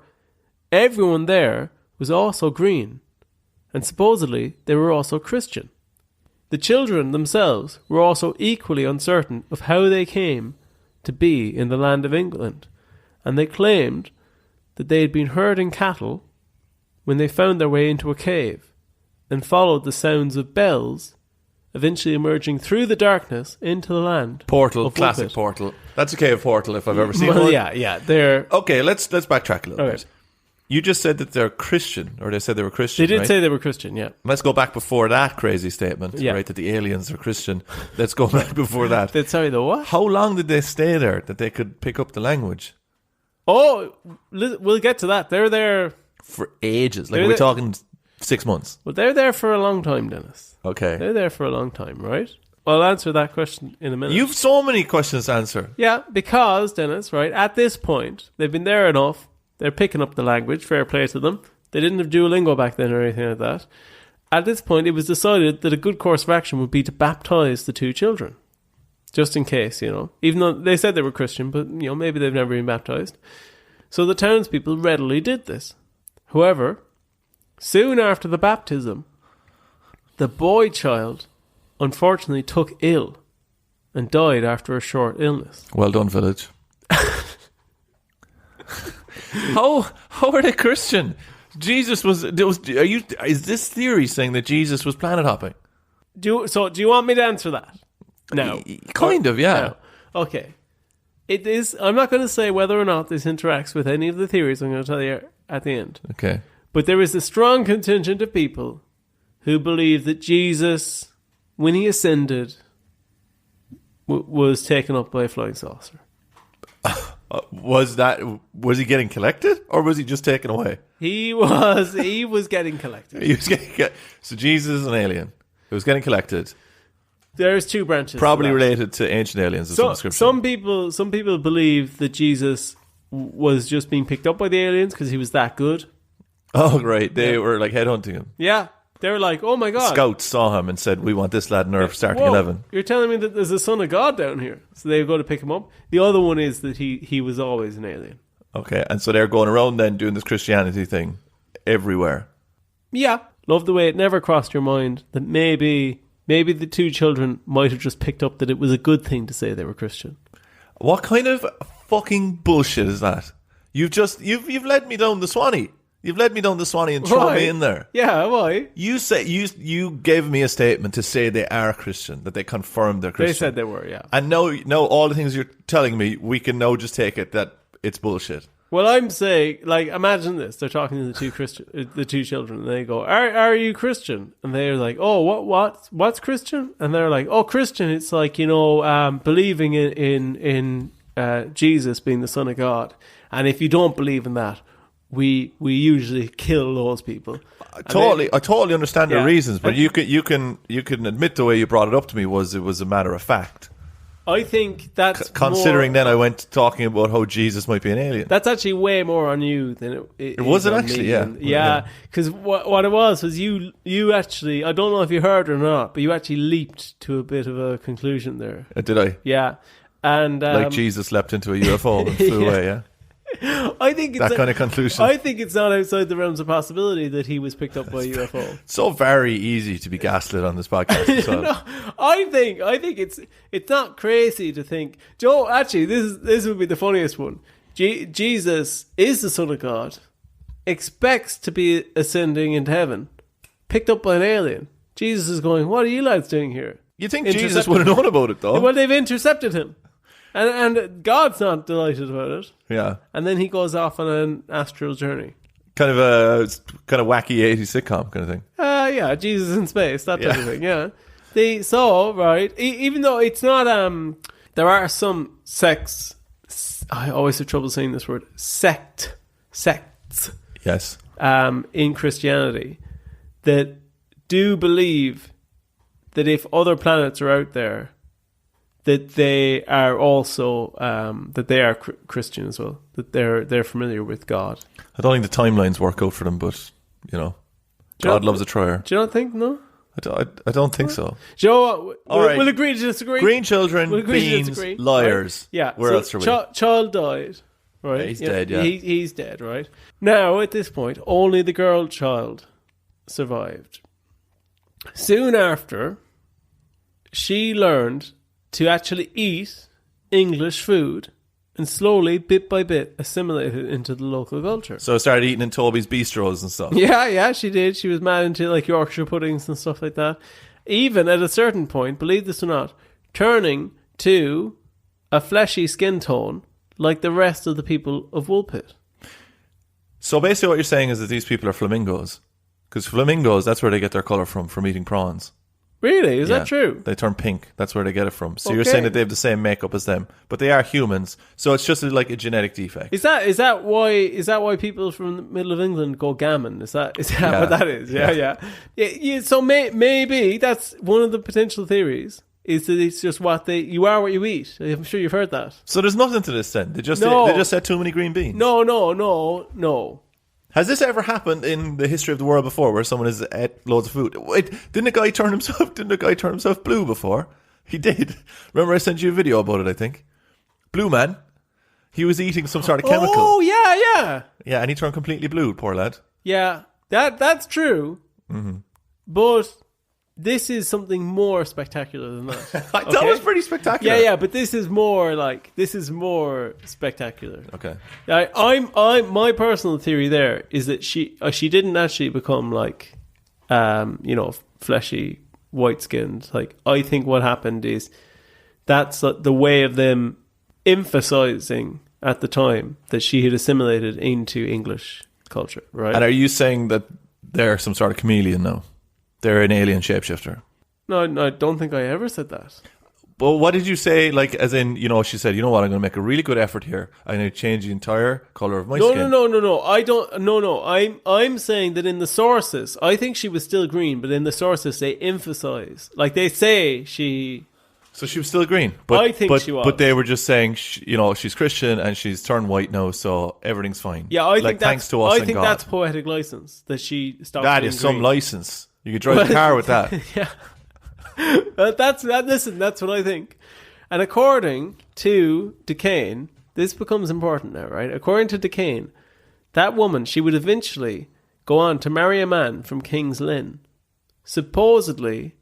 Speaker 1: everyone there was also green, and supposedly they were also Christian. The children themselves were also equally uncertain of how they came to be in the land of England, and they claimed that they had been herding cattle when they found their way into a cave and followed the sounds of bells, eventually emerging through the darkness into the land.
Speaker 2: Portal, classic Woolpit. Portal. That's a cave portal if I've ever seen one.
Speaker 1: Yeah. They're...
Speaker 2: Okay, let's backtrack a little bit. You just said that they're Christian, or they said they were Christian,
Speaker 1: They did
Speaker 2: right?
Speaker 1: say they were Christian, yeah.
Speaker 2: Let's go back before that crazy statement, right, that the aliens are Christian. Let's go back before that.
Speaker 1: Sorry, the what?
Speaker 2: How long did they stay there that they could pick up the language?
Speaker 1: Oh, we'll get to that. They're there...
Speaker 2: For ages. Like, we're talking 6 months.
Speaker 1: Well, they're there for a long time, Dennis.
Speaker 2: Okay.
Speaker 1: They're there for a long time, right? I'll answer that question in a minute.
Speaker 2: You've so many questions to answer.
Speaker 1: Yeah, because, Dennis, right, at this point, they've been there enough. They're picking up the language. Fair play to them. They didn't have Duolingo back then or anything like that. At this point, it was decided that a good course of action would be to baptize the 2 children. Just in case, you know. Even though they said they were Christian, but, you know, maybe they've never been baptized. So the townspeople readily did this. However, soon after the baptism, the boy child unfortunately took ill and died after a short illness.
Speaker 2: Well done, village. How are they Christian? Jesus was. Is this theory saying that Jesus was planet hopping?
Speaker 1: Do you want me to answer that? No.
Speaker 2: Kind of, yeah.
Speaker 1: No. Okay. It is. I'm not going to say whether or not this interacts with any of the theories I'm going to tell you at the end.
Speaker 2: Okay.
Speaker 1: But there is a strong contingent of people who believe that Jesus, when he ascended, was taken up by a flying saucer.
Speaker 2: Was he getting collected, or was he just taken away?
Speaker 1: He was getting collected.
Speaker 2: So Jesus is an alien who was getting collected.
Speaker 1: There's 2 branches.
Speaker 2: Probably related to ancient aliens of some description.
Speaker 1: Some people believe that Jesus was just being picked up by the aliens because he was that good.
Speaker 2: Oh, right. They were like headhunting him.
Speaker 1: Yeah. They were like, oh my God.
Speaker 2: Scouts saw him and said, we want this lad in our starting 11.
Speaker 1: You're telling me that there's a son of God down here. So they go to pick him up. The other one is that he was always an alien.
Speaker 2: Okay. And so they're going around then doing this Christianity thing everywhere.
Speaker 1: Yeah. Love the way it never crossed your mind that maybe the 2 children might have just picked up that it was a good thing to say they were Christian.
Speaker 2: What kind of fucking bullshit is that? You've led me down the Swanee. You've led me down the Swanee and thrown me in there.
Speaker 1: Yeah, why?
Speaker 2: You say you gave me a statement to say they are Christian, that they confirmed they're Christian.
Speaker 1: They said they were, yeah.
Speaker 2: And now all the things you're telling me, we can now just take it that it's bullshit.
Speaker 1: Well, I'm saying, like, imagine this: they're talking to the 2 children, and they go, "Are you Christian?" And they're like, "Oh, what's Christian?" And they're like, "Oh, Christian, it's like, you know, believing in Jesus being the Son of God, and if you don't believe in that, we usually kill those people." I
Speaker 2: totally understand the reasons, but you can admit the way you brought it up to me was it was a matter of fact.
Speaker 1: I think that's
Speaker 2: considering then I went talking about how Jesus might be an alien.
Speaker 1: That's actually way more on you than it
Speaker 2: was. It
Speaker 1: on
Speaker 2: actually,
Speaker 1: me.
Speaker 2: yeah.
Speaker 1: Because what it was you actually, I don't know if you heard or not, but you actually leaped to a bit of a conclusion there.
Speaker 2: Did I?
Speaker 1: Yeah, and
Speaker 2: like Jesus leapt into a UFO and flew away. Yeah.
Speaker 1: I think it's
Speaker 2: that kind of conclusion.
Speaker 1: I think it's not outside the realms of possibility that he was picked up by a UFO.
Speaker 2: So very easy to be gaslit on this podcast.
Speaker 1: No, I think it's not crazy to think. Joe, actually, this would be the funniest one. Jesus is the Son of God, expects to be ascending into heaven, picked up by an alien. Jesus is going, "What are you lads doing here?"
Speaker 2: You think Jesus would have known about it, though?
Speaker 1: Well, they've intercepted him. And God's not delighted about it.
Speaker 2: Yeah.
Speaker 1: And then he goes off on an astral journey.
Speaker 2: Kind of a wacky 80s sitcom kind of thing.
Speaker 1: Yeah, Jesus in space, that type of thing, yeah. Even though it's not, there are some sects, I always have trouble saying this word, sects.
Speaker 2: Yes.
Speaker 1: In Christianity that do believe that if other planets are out there, that they are also that they are Christian as well. That they're familiar with God.
Speaker 2: I don't think the timelines work out for them, but God loves a trier.
Speaker 1: Do you not think? No,
Speaker 2: I don't think so.
Speaker 1: Joe,
Speaker 2: right.
Speaker 1: We'll agree to disagree.
Speaker 2: Green children, beans, liars.
Speaker 1: Right? Yeah.
Speaker 2: Where else are we?
Speaker 1: Child died. Right.
Speaker 2: Yeah, he's dead. Yeah.
Speaker 1: He's dead. Right. Now at this point, only the girl child survived. Soon after, she learned to actually eat English food and slowly, bit by bit, assimilate it into the local culture.
Speaker 2: So I started eating in Toby's bistros and stuff.
Speaker 1: Yeah, she did. She was mad into like Yorkshire puddings and stuff like that. Even at a certain point, believe this or not, turning to a fleshy skin tone like the rest of the people of Woolpit.
Speaker 2: So basically what you're saying is that these people are flamingos. Because flamingos, that's where they get their colour from eating prawns.
Speaker 1: Really? Is that true?
Speaker 2: They turn pink. That's where they get it from. So you're saying that they have the same makeup as them, but they are humans. So it's just like a genetic defect.
Speaker 1: Is that why people from the middle of England go gammon? Is that what that is? Yeah. So maybe that's one of the potential theories. Is that it's just you are what you eat. I'm sure you've heard that.
Speaker 2: So there's nothing to this then. They just said too many green beans.
Speaker 1: No.
Speaker 2: Has this ever happened in the history of the world before, where someone has ate loads of food? Wait, didn't a guy turn himself blue before? He did. Remember, I sent you a video about it. I think Blue Man. He was eating some sort of chemical.
Speaker 1: Oh yeah.
Speaker 2: Yeah, and he turned completely blue. Poor lad.
Speaker 1: Yeah, that's true.
Speaker 2: Mm-hmm.
Speaker 1: But this is something more spectacular than that.
Speaker 2: That was pretty spectacular.
Speaker 1: Yeah, but this is more spectacular.
Speaker 2: Okay.
Speaker 1: My personal theory there is that she didn't actually become like, fleshy, white skinned. Like, I think what happened is that's the way of them emphasizing at the time that she had assimilated into English culture, right?
Speaker 2: And are you saying that they're some sort of chameleon now? They're an alien shapeshifter.
Speaker 1: No, I don't think I ever said that.
Speaker 2: But what did you say? Like, as in, she said, you know what? I'm going to make a really good effort here. I'm going to change the entire color of my skin.
Speaker 1: No. I don't. No. I'm saying that in the sources, I think she was still green, but in the sources they emphasize, like they say she.
Speaker 2: So she was still green. But
Speaker 1: I think she was.
Speaker 2: But they were just saying, she's Christian and she's turned white now, so everything's fine.
Speaker 1: Yeah, I think
Speaker 2: thanks to us.
Speaker 1: I think that's poetic license that she stopped.
Speaker 2: That is some license. You could drive a car with that.
Speaker 1: Yeah. Listen, that's what I think. And according to Duquesne, this becomes important now, right? According to Duquesne, that woman, she would eventually go on to marry a man from King's Lynn. Supposedly,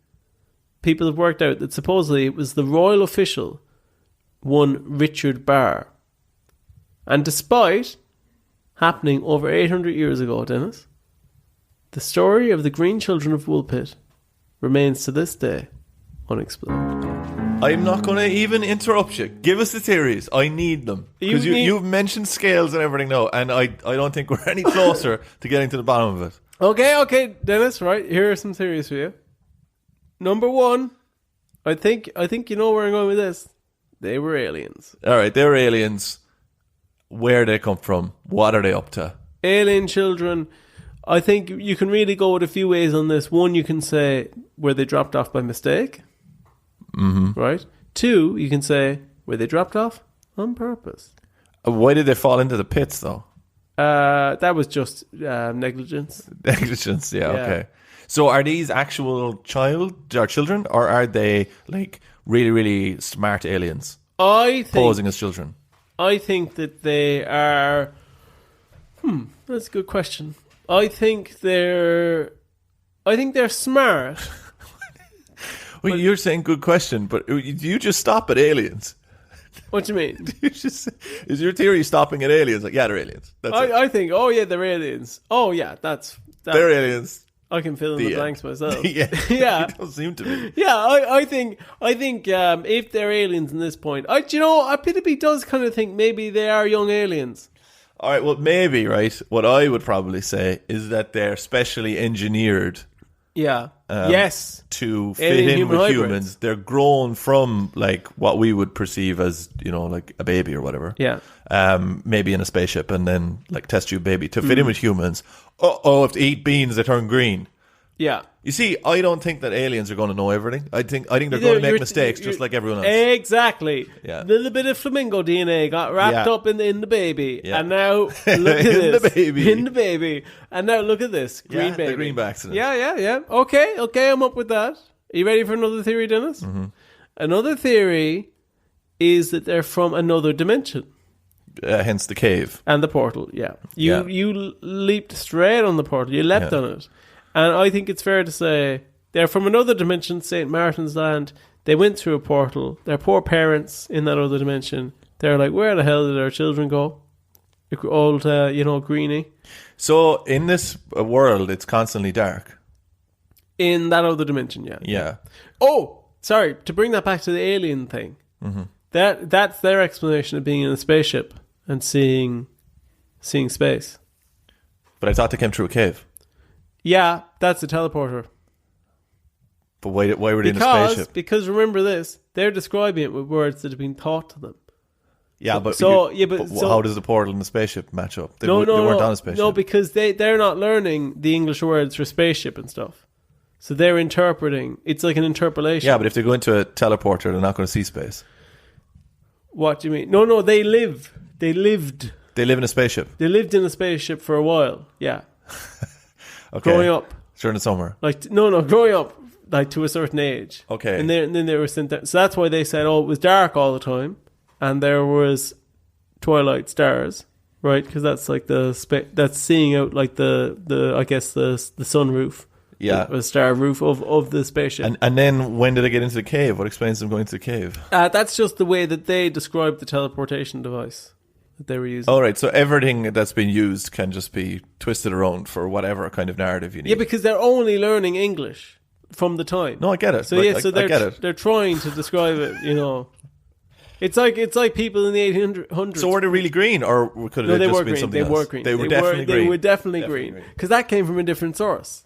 Speaker 1: people have worked out that supposedly it was the royal official, one Richard Barr. And despite happening over 800 years ago, Dennis, the story of the green children of Woolpit remains to this day unexplained.
Speaker 2: I'm not going to even interrupt you. Give us the theories. I need them. Because you've mentioned scales and everything now, and I don't think we're any closer to getting to the bottom of it.
Speaker 1: Okay, Dennis, right, here are some theories for you. Number one, I think you know where I'm going with this. They were aliens.
Speaker 2: Alright, they were aliens. Where they come from? What are they up to?
Speaker 1: Alien children. I think you can really go with a few ways on this. One, you can say where they dropped off by mistake.
Speaker 2: Mm-hmm.
Speaker 1: Right? 2, you can say, were they dropped off on purpose?
Speaker 2: Why did they fall into the pits, though?
Speaker 1: That was just negligence.
Speaker 2: Negligence, yeah, okay. So are these actual children, or are they like really, really smart aliens posing as children?
Speaker 1: I think that they are... that's a good question. I think they're smart.
Speaker 2: Well, you're saying good question, but you just stop at aliens.
Speaker 1: What do you mean?
Speaker 2: Is your theory stopping at aliens? Like, yeah, they're aliens.
Speaker 1: I think, they're aliens. Oh, yeah,
Speaker 2: they're aliens.
Speaker 1: I can fill in the blanks myself.
Speaker 2: Yeah. It doesn't seem to be.
Speaker 1: Yeah, I think if they're aliens in this point, Pidippi does kind of think maybe they are young aliens.
Speaker 2: All right, well, maybe, right? What I would probably say is that they're specially engineered.
Speaker 1: Yeah.
Speaker 2: To fit in with humans. They're grown from like what we would perceive as, like a baby or whatever.
Speaker 1: Yeah.
Speaker 2: Maybe in a spaceship, and then like test tube baby to fit in with humans. If they eat beans, they turn green.
Speaker 1: Yeah.
Speaker 2: You see, I don't think that aliens are going to know everything. I think they're going to make mistakes just like everyone else.
Speaker 1: Exactly.
Speaker 2: Yeah.
Speaker 1: A little bit of flamingo DNA got wrapped up in the baby.
Speaker 2: Yeah.
Speaker 1: And now look at this.
Speaker 2: In the
Speaker 1: baby. And now look at this. Green baby.
Speaker 2: The green by accident.
Speaker 1: Yeah. Okay, I'm up with that. Are you ready for another theory, Dennis?
Speaker 2: Mm-hmm.
Speaker 1: Another theory is that they're from another dimension.
Speaker 2: Hence the cave.
Speaker 1: And the portal, yeah. You leaped straight on the portal. You leapt on it. And I think it's fair to say they're from another dimension, St. Martin's Land. They went through a portal. Their poor parents in that other dimension, they're like, where the hell did our children go? Old, Greenie.
Speaker 2: So in this world, it's constantly dark.
Speaker 1: In that other dimension, yeah.
Speaker 2: Yeah.
Speaker 1: Oh, sorry. To bring that back to the alien thing.
Speaker 2: Mm-hmm.
Speaker 1: That's their explanation of being in a spaceship and seeing space.
Speaker 2: But I thought they came through a cave.
Speaker 1: Yeah, that's a teleporter.
Speaker 2: But why were they in a spaceship?
Speaker 1: Because remember this, they're describing it with words that have been taught to them.
Speaker 2: Yeah, but
Speaker 1: so
Speaker 2: how does the portal and the spaceship match up? They weren't on a spaceship.
Speaker 1: No, because they're not learning the English words for spaceship and stuff. So they're interpreting. It's like an interpolation.
Speaker 2: Yeah, but if they go into a teleporter, they're not going to see space.
Speaker 1: What do you mean? No, they live. They lived.
Speaker 2: They live in a spaceship.
Speaker 1: They lived in a spaceship for a while. Yeah.
Speaker 2: Okay.
Speaker 1: Growing up.
Speaker 2: During the summer.
Speaker 1: Growing up, like to a certain age.
Speaker 2: Okay.
Speaker 1: And then they were sent down. So that's why they said, it was dark all the time, and there was twilight stars, right? Because that's like that's seeing out like the I guess the sunroof.
Speaker 2: Yeah.
Speaker 1: The star roof of the spaceship.
Speaker 2: And then when did they get into the cave? What explains them going to the cave?
Speaker 1: That's just the way that they described the teleportation device that they were using.
Speaker 2: All right, so everything that's been used can just be twisted around for whatever kind of narrative you need.
Speaker 1: Yeah, because they're only learning English from the time.
Speaker 2: No, I get it.
Speaker 1: So I get it. They're trying to describe it, It's like people in the 1800s.
Speaker 2: So were they really green, or could it have just been something else?
Speaker 1: They were green.
Speaker 2: They were definitely green.
Speaker 1: They were definitely green. Because that came from a different source.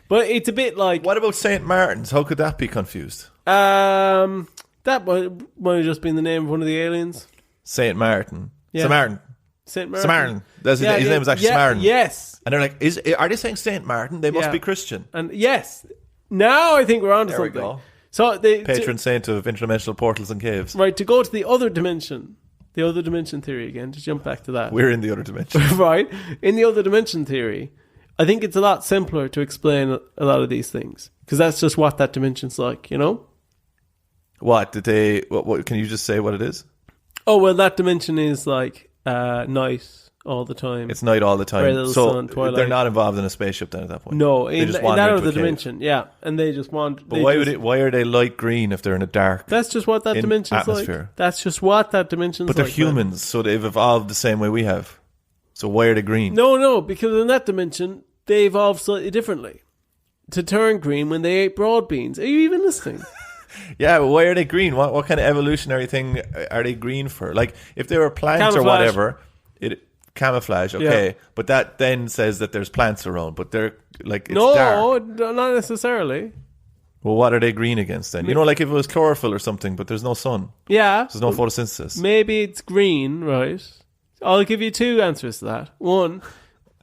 Speaker 1: But it's a bit like...
Speaker 2: What about St. Martin's? How could that be confused?
Speaker 1: That might have just been the name of one of the aliens.
Speaker 2: St. Martin.
Speaker 1: Yeah.
Speaker 2: St. Martin.
Speaker 1: St. Martin.
Speaker 2: St. Martin. His name was actually St. Martin.
Speaker 1: Yes.
Speaker 2: And they're like, are they saying St. Martin? They must be Christian.
Speaker 1: And yes. Now I think we're onto something.
Speaker 2: There we go.
Speaker 1: So
Speaker 2: patron saint of interdimensional portals and caves.
Speaker 1: Right, to go to the other dimension theory again, to jump back to that.
Speaker 2: We're in the other dimension.
Speaker 1: Right. In the other dimension theory, I think it's a lot simpler to explain a lot of these things. Because that's just what that dimension's like,
Speaker 2: What? What can you just say what it is?
Speaker 1: Oh, well, that dimension is like night all the time.
Speaker 2: It's night all the time.
Speaker 1: Very little sun, twilight.
Speaker 2: They're not involved in a spaceship then at that point.
Speaker 1: No, in that other dimension, yeah. And they just want...
Speaker 2: But why are they light green if they're in a dark
Speaker 1: That's just what that dimension's
Speaker 2: atmosphere?
Speaker 1: like. That's just what that dimension's like.
Speaker 2: But they're humans, so they've evolved the same way we have. So why are they green?
Speaker 1: No, because in that dimension, they evolved slightly differently. To turn green when they ate broad beans. Are you even listening?
Speaker 2: Yeah, but why are they green? What kind of evolutionary thing are they green for? Like, if they were plants or whatever, camouflage, okay. Yeah. But that then says that there's plants around, but they're like, it's dark.
Speaker 1: No, not necessarily.
Speaker 2: Well, what are they green against then? Like if it was chlorophyll or something, but there's no sun.
Speaker 1: Yeah.
Speaker 2: There's no photosynthesis.
Speaker 1: Maybe it's green, right? I'll give you two answers to that. One,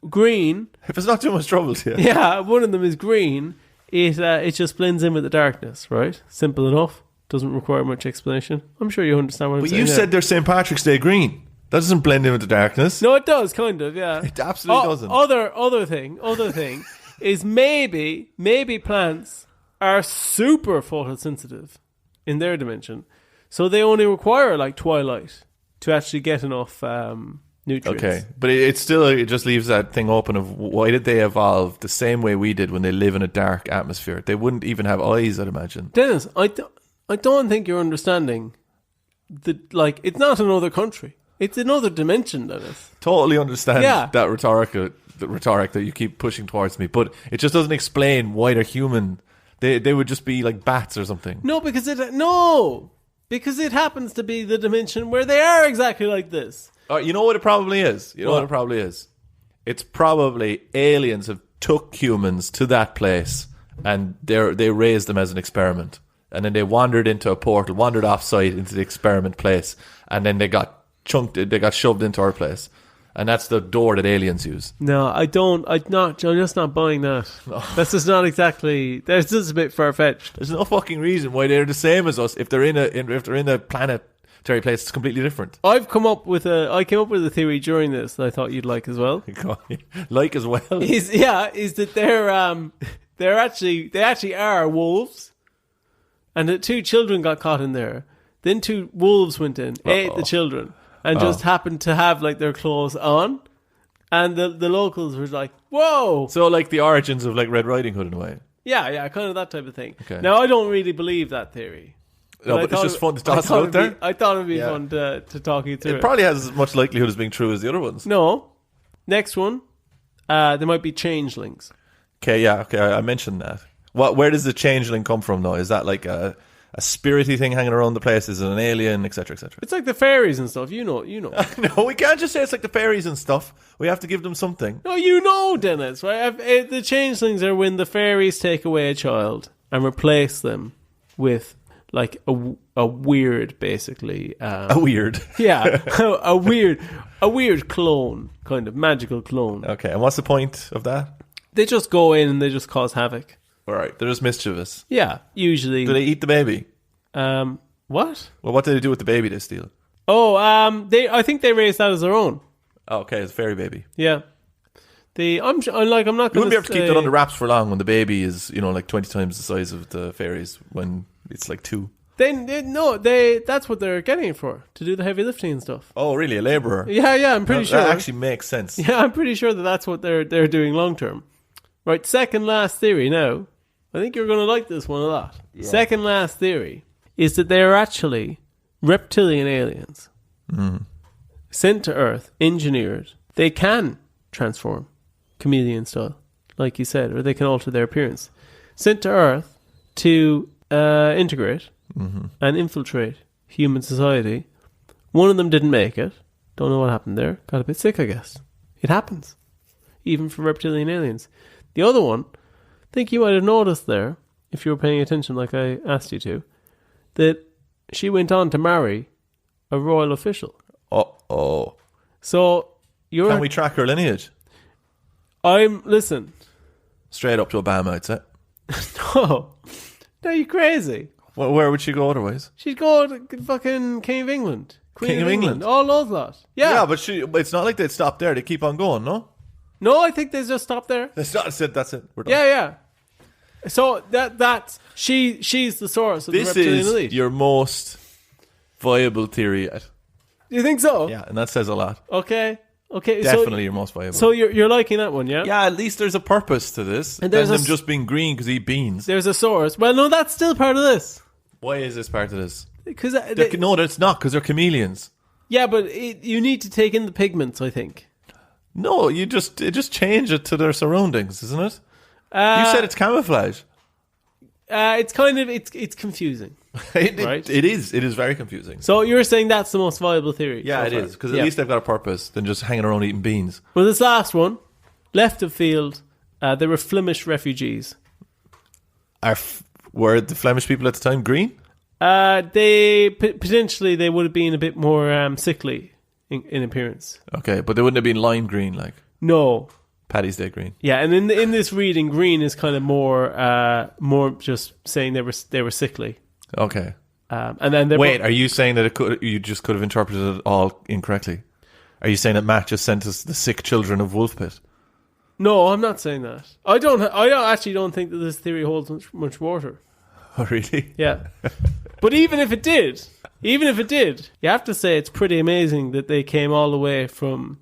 Speaker 1: green.
Speaker 2: If it's not too much trouble to you.
Speaker 1: Yeah, one of them is green. It just blends in with the darkness, right? Simple enough. doesn't require much explanation. I'm sure you understand what I'm
Speaker 2: But
Speaker 1: saying.
Speaker 2: you said they're St. Patrick's Day green. That doesn't blend in with the darkness.
Speaker 1: No, it does, kind of, yeah.
Speaker 2: It absolutely doesn't.
Speaker 1: Other thing is maybe plants are super photosensitive in their dimension. So they only require like twilight to actually get enough nutrients.
Speaker 2: Okay, but it just leaves that thing open of why did they evolve the same way we did when they live in a dark atmosphere? They wouldn't even have eyes, I'd imagine.
Speaker 1: Dennis, I don't think you're understanding it's not another country. It's another dimension, Dennis.
Speaker 2: Totally understand that rhetoric that you keep pushing towards me, but it just doesn't explain why they're human. They would just be like bats or something.
Speaker 1: No, because it happens to be the dimension where they are exactly like this.
Speaker 2: You know what it probably is? What it probably is? It's probably aliens have took humans to that place and they raised them as an experiment. And then they wandered into a portal, wandered off-site into the experiment place, and then they got shoved into our place. And that's the door that aliens use.
Speaker 1: No, I'm just not buying that. No. That's just not exactly. That's just a bit far-fetched.
Speaker 2: There's no fucking reason why they're the same as us. If they're in a planetary place, it's completely different.
Speaker 1: I came up with a theory during this that I thought you'd like as well.
Speaker 2: Like as well?
Speaker 1: Is that they actually are wolves, and that 2 children got caught in there. Then 2 wolves went in, ate the children. And just happened to have like their clothes on, and the locals were like, "Whoa!"
Speaker 2: So like the origins of like Red Riding Hood in a way.
Speaker 1: Yeah, kind of that type of thing.
Speaker 2: Okay.
Speaker 1: Now I don't really believe that theory.
Speaker 2: No, but it's just fun to toss it out there.
Speaker 1: I thought it'd be fun to talk you through.
Speaker 2: It probably has as much likelihood as being true as the other ones.
Speaker 1: No, next one, there might be changelings.
Speaker 2: Okay, I mentioned that. Where does the changeling come from though? Is that like a spirity thing hanging around the place? Is it an alien, etc., etc.?
Speaker 1: It's like the fairies and stuff. You know.
Speaker 2: No, we can't just say it's like the fairies and stuff. We have to give them something.
Speaker 1: No, Dennis. Right? The changelings are when the fairies take away a child and replace them with like a weird, basically.
Speaker 2: A weird.
Speaker 1: Yeah, a weird clone, kind of magical clone.
Speaker 2: Okay, and what's the point of that?
Speaker 1: They just go in and they just cause havoc.
Speaker 2: All right, they're just mischievous.
Speaker 1: Yeah, usually.
Speaker 2: Do they eat the baby?
Speaker 1: What?
Speaker 2: Well, what do they do with the baby they steal?
Speaker 1: Oh, I think they raise that as their own.
Speaker 2: Oh, okay, it's a fairy baby.
Speaker 1: Yeah. I'm not going
Speaker 2: to... You wouldn't be able to keep that under wraps for long when the baby is, like 20 times the size of the fairies when it's like 2.
Speaker 1: That's what they're getting it for, to do the heavy lifting and stuff.
Speaker 2: Oh, really? A labourer?
Speaker 1: Yeah, I'm pretty sure.
Speaker 2: That actually makes sense.
Speaker 1: Yeah, I'm pretty sure that's what they're doing long term. Right, second last theory now. I think you're going to like this one a lot. Yeah. Second last theory is that they are actually reptilian aliens sent to Earth, engineered. They can transform chameleon style, like you said, or they can alter their appearance. Sent to Earth to integrate and infiltrate human society. One of them didn't make it. Don't know what happened there. Got a bit sick, I guess. It happens, even for reptilian aliens. The other one, I think you might have noticed there, if you were paying attention like I asked you to, that she went on to marry a royal official.
Speaker 2: Oh.
Speaker 1: So
Speaker 2: can we track her lineage?
Speaker 1: Listen.
Speaker 2: Straight up to Obama, I'd say.
Speaker 1: No, you crazy.
Speaker 2: Well, where would she go otherwise?
Speaker 1: She'd go to fucking King of England. Queen
Speaker 2: King of England?
Speaker 1: All those lot. Yeah,
Speaker 2: but it's not like they'd stop there. They keep on going, no?
Speaker 1: No, I think they just stopped there.
Speaker 2: That's it. We're done.
Speaker 1: Yeah. So that's she's the source of the reptilian elite.
Speaker 2: This is your most viable theory yet.
Speaker 1: Do you think so?
Speaker 2: Yeah, and that says a lot.
Speaker 1: Okay.
Speaker 2: Definitely your most viable.
Speaker 1: So you're liking that one, yeah?
Speaker 2: Yeah, at least there's a purpose to this. And there's them just being green because they eat beans.
Speaker 1: There's a source. Well, no, that's still part of this.
Speaker 2: Why is this part of this?
Speaker 1: Because
Speaker 2: no, that's not, because they're chameleons.
Speaker 1: Yeah, but you need to take in the pigments, I think.
Speaker 2: No, you just change it to their surroundings, isn't it? You said it's camouflage.
Speaker 1: It's kind of it's confusing. Right?
Speaker 2: It is very confusing.
Speaker 1: So you're saying that's the most viable theory?
Speaker 2: Yeah, it is, because at least they've got a purpose than just hanging around eating beans.
Speaker 1: Well, this last one, left of field, they were Flemish refugees.
Speaker 2: Were the Flemish people at the time green?
Speaker 1: They potentially they would have been a bit more sickly in appearance.
Speaker 2: Okay, but they wouldn't have been lime green like.
Speaker 1: No.
Speaker 2: Paddy's Day green.
Speaker 1: Yeah, and in this reading, green is kind of more just saying they were sickly.
Speaker 2: Okay.
Speaker 1: And then
Speaker 2: wait, are you saying that you just could have interpreted it all incorrectly? Are you saying that Matt just sent us the sick children of Woolpit?
Speaker 1: No, I'm not saying that. I actually don't think that this theory holds much water.
Speaker 2: Oh, really?
Speaker 1: Yeah. But even if it did, you have to say it's pretty amazing that they came all the way from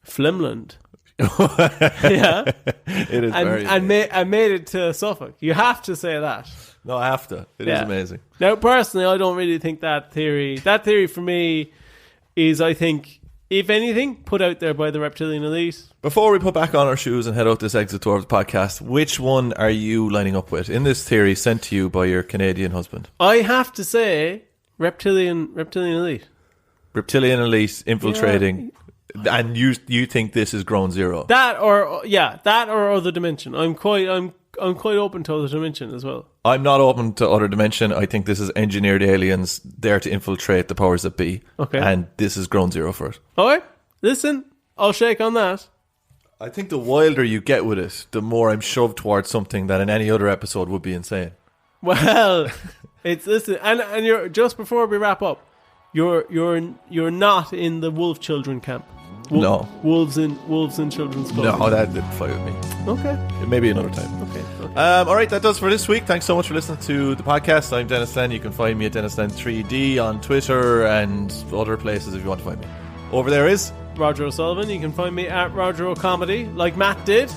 Speaker 1: Flimland. Yeah.
Speaker 2: It is
Speaker 1: and made it to Suffolk. You have to say that.
Speaker 2: No, I have to. It is amazing.
Speaker 1: Now, personally, I don't really think that theory for me is, I think, if anything, put out there by the reptilian elite.
Speaker 2: Before we put back on our shoes and head out this exit tour of the podcast, which one are you lining up with in this theory sent to you by your Canadian husband?
Speaker 1: I have to say reptilian elite.
Speaker 2: Reptilian elite infiltrating, and you think this is Ground Zero?
Speaker 1: That or other dimension. I'm quite open to other dimension as well.
Speaker 2: I'm not open to other dimension. I think this is engineered aliens there to infiltrate the powers that be.
Speaker 1: Okay.
Speaker 2: And this is Ground Zero for it.
Speaker 1: All right. Listen, I'll shake on that.
Speaker 2: I think the wilder you get with it, the more I'm shoved towards something that in any other episode would be insane.
Speaker 1: Well, listen, and you're just before we wrap up, you're not in the wolf children camp.
Speaker 2: No.
Speaker 1: Wolves in children's club.
Speaker 2: No, that didn't fly with me.
Speaker 1: Okay.
Speaker 2: Maybe another time.
Speaker 1: Okay.
Speaker 2: All right, that does for this week. Thanks so much for listening to the podcast. I'm Denis Len. You can find me at DenisLen3D on Twitter and other places if you want to find me. Over there is
Speaker 1: Roger O'Sullivan. You can find me at Roger O'Comedy, like Matt did.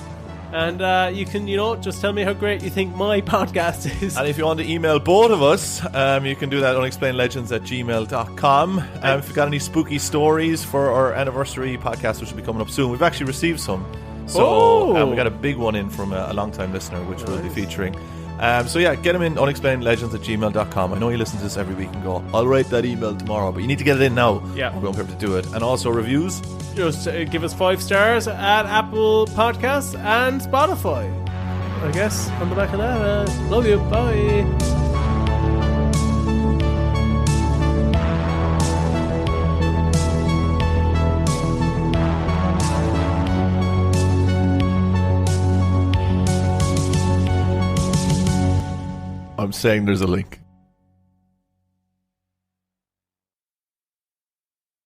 Speaker 1: And you can, just tell me how great you think my podcast is.
Speaker 2: And if you want to email both of us, you can do that at unexplainedlegends@gmail.com. If you've got any spooky stories for our anniversary podcast, which will be coming up soon, we've actually received some. So we got a big one in from a long-time listener, which we'll be featuring. Get them in unexplainedlegends@gmail.com. I know you listen to this every week and go, I'll write that email tomorrow, but you need to get it in now.
Speaker 1: Yeah.
Speaker 2: We won't be able to do it. And also reviews.
Speaker 1: Just give us 5 stars at Apple Podcasts and Spotify. I guess on the back of that, love you. Bye.
Speaker 2: I'm saying there's a link.